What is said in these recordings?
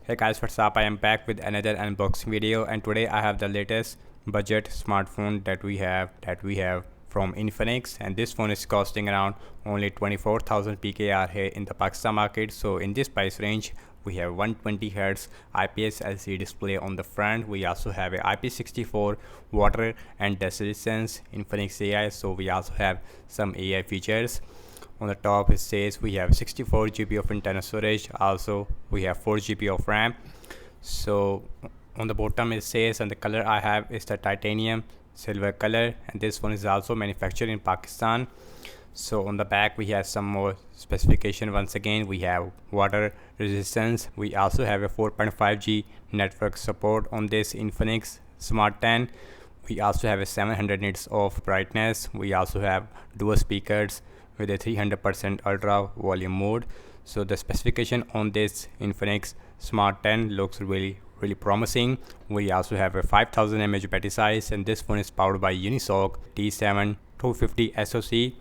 Hey guys, what's up? I am back with another unboxing video, and today I have the latest budget smartphone that we have from Infinix, and this phone is costing around only 24,000 PKR here in the Pakistan market. So in this price range we have 120 Hz IPS LCD display on the front. We also have a IP64 water and dust resistance Infinix AI, so we also have some AI features. On the top it says we have 64 GB of internal storage, also we have 4 GB of RAM. So on the bottom it says, and the color I have is the titanium silver color, and this one is also manufactured in Pakistan. So on the back we have some more specification. Once again, we have water resistance. We also have a 4.5G network support on this Infinix Smart 10. We also have a 700 nits of brightness. We also have dual speakers with a 300% ultra volume mode. So the specification on this Infinix Smart 10 looks really promising. We also have a 5000 mAh battery size, and this phone is powered by Unisoc T7 250 SoC.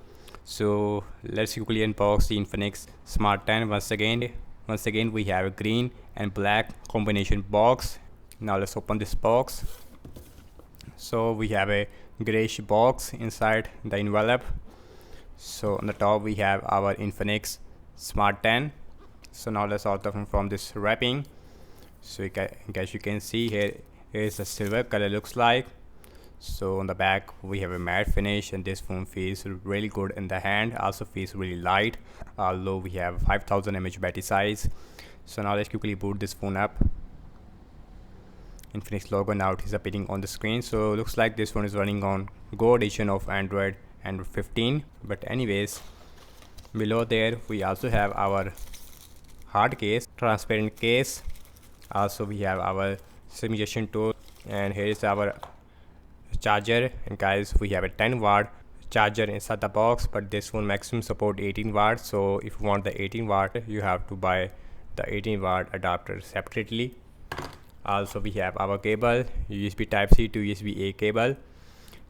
So let's quickly unbox the Infinix Smart 10. Once again we have a green and black combination box. Now let's open this box. So we have a grayish box inside the envelope. So on the top we have our Infinix Smart 10. So now let's out from this wrapping. So as you can see, here is a silver color looks like. So on the back we have a matte finish, and this phone feels really good in the hand, also feels really light, although we have 5000 mAh battery size. So now let's quickly boot this phone up. Infinix logo now it is appearing on the screen. So looks like this one is running on Go edition of Android 15. But anyways, below there we also have our hard case, transparent case. Also we have our simulation tool, and here is our charger. And guys, we have a 10-watt charger inside the box, but this one maximum support 18 watts. So if you want the 18 watt, you have to buy the 18-watt adapter separately. Also we have our cable, USB type C to USB A cable,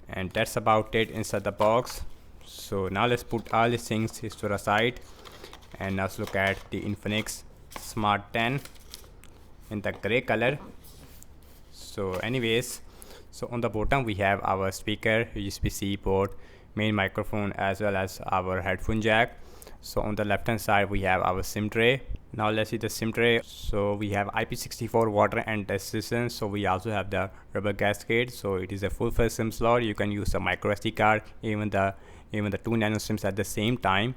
and that's about it inside the box. So now let's put all these things to the side, and now let's look at the Infinix Smart 10 in the gray color. So anyways, so on the bottom we have our speaker, USB-C port, main microphone, as well as our headphone jack. So on the left hand side we have our SIM tray. Now let's see the SIM tray. So we have IP64 water and dust resistance. So we also have the rubber gasket. So it is a full-fledged SIM slot. You can use a micro SD card, even the 2 nano SIMs at the same time.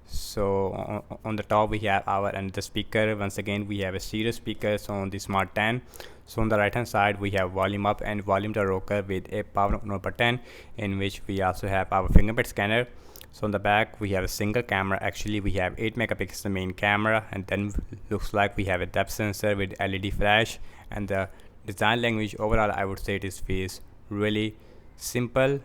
So on the top we have our another speaker. Once again we have a stereo speakers on the Smart 10. So on the right hand side we have volume up and volume down rocker with a power on button, in which we also have our fingerprint scanner. So on the back we have a single camera. Actually we have 8 megapixels the main camera, and then looks like we have a depth sensor with LED flash. And the design language overall, I would say it feels really simple.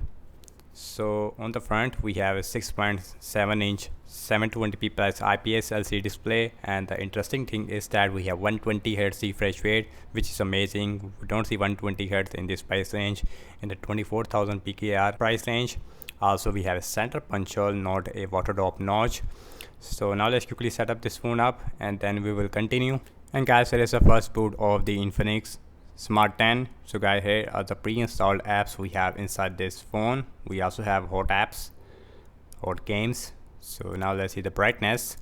So on the front we have a 6.7 inch 720p plus IPS LCD display, and the interesting thing is that we have 120 Hz refresh rate, which is amazing. We don't see 120 Hz in this price range, in the 24,000 PKR price range. Also we have a center punch hole, not a water drop notch. So now let's quickly set up this phone up, and then we will continue. And guys, here is the first boot of the Infinix Smart 10. So guys, here are the pre-installed apps we have inside this phone. We also have hot apps, hot games. So now let's see the brightness.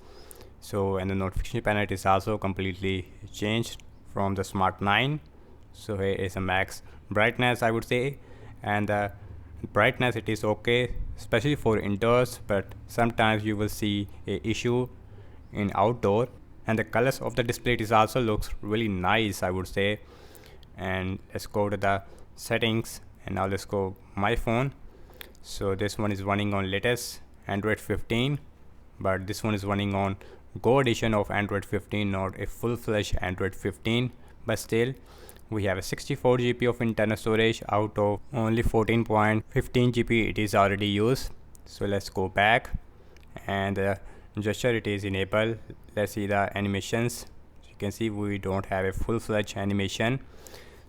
So and the notification panel is also completely changed from the Smart 9. So here is a max brightness, I would say, and the brightness it is okay, especially for indoors, but sometimes you will see a issue in outdoor. And the colors of the display is also looks really nice, I would say. And let's go to the settings, and now let's go my phone. So this one is running on latest Android 15, but this one is running on Go edition of Android 15, not a full-fledged Android 15. But still we have a 64 GB of internal storage out of only 14.15 GB it is already used. So let's go back, and gesture it is enabled. Let's see the animations. You can see we don't have a full-fledged animation.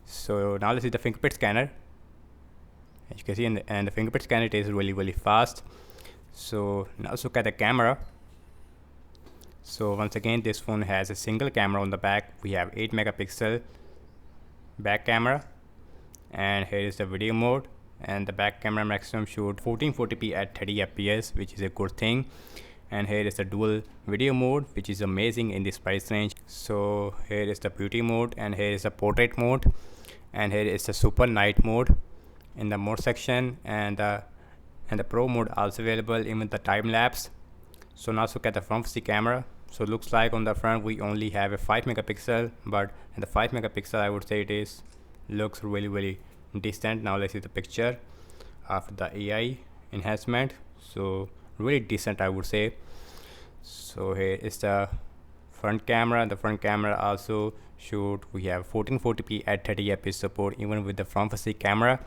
So now let's see the fingerprint scanner. As you can see, and the fingerprint scanner it is really fast. So now let's look at the camera. So once again, this phone has a single camera on the back. We have 8 megapixel back camera, and here is the video mode, and the back camera maximum shoot 1440p at 30 fps, which is a good thing. And here is the dual video mode, which is amazing in this price range. So here is the beauty mode, and here is the portrait mode, and here is the super night mode in the mode section, and the pro mode also available, even the time lapse. So now let's look at the front facing camera. So it looks like on the front we only have a 5 megapixel, but in the 5 megapixel I would say it looks really decent. Now let's see the picture after the AI enhancement. So really decent, I would say. So here is the front camera. The front camera also shoot, we have 1440p at 30 fps support even with the front facing camera.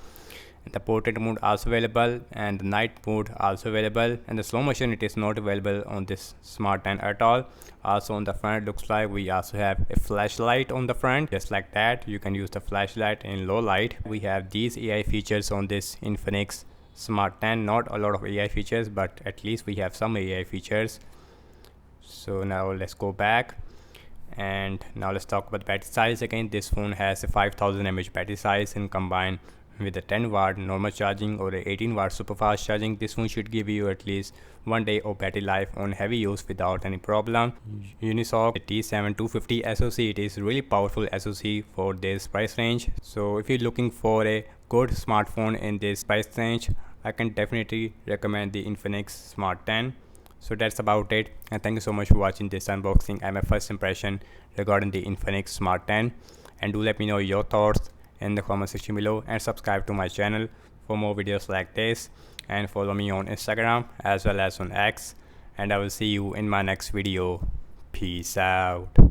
And the portrait mode also available, and the night mode also available, and the slow motion it is not available on this Smart 10 at all. Also on the front looks like we also have a flashlight on the front, just like that. You can use the flashlight in low light. We have these AI features on this Infinix Smart 10. Not a lot of AI features, but at least we have some AI features. So now let's go back, and now let's talk about battery size again. This phone has a 5000 mAh battery size, and combined with a 10 watt normal charging or a 18 watt super fast charging, this phone should give you at least 1 day of battery life on heavy use without any problem. Unisoc T7250 SoC, it is really powerful SoC for this price range. So if you're looking for a good smartphone in this price range, I can definitely recommend the Infinix Smart 10. So that's about it, and thank you so much for watching this unboxing and my first impression regarding the Infinix Smart 10. And do let me know your thoughts in the comment section below, and subscribe to my channel for more videos like this, and follow me on Instagram as well as on X, and I will see you in my next video. Peace out.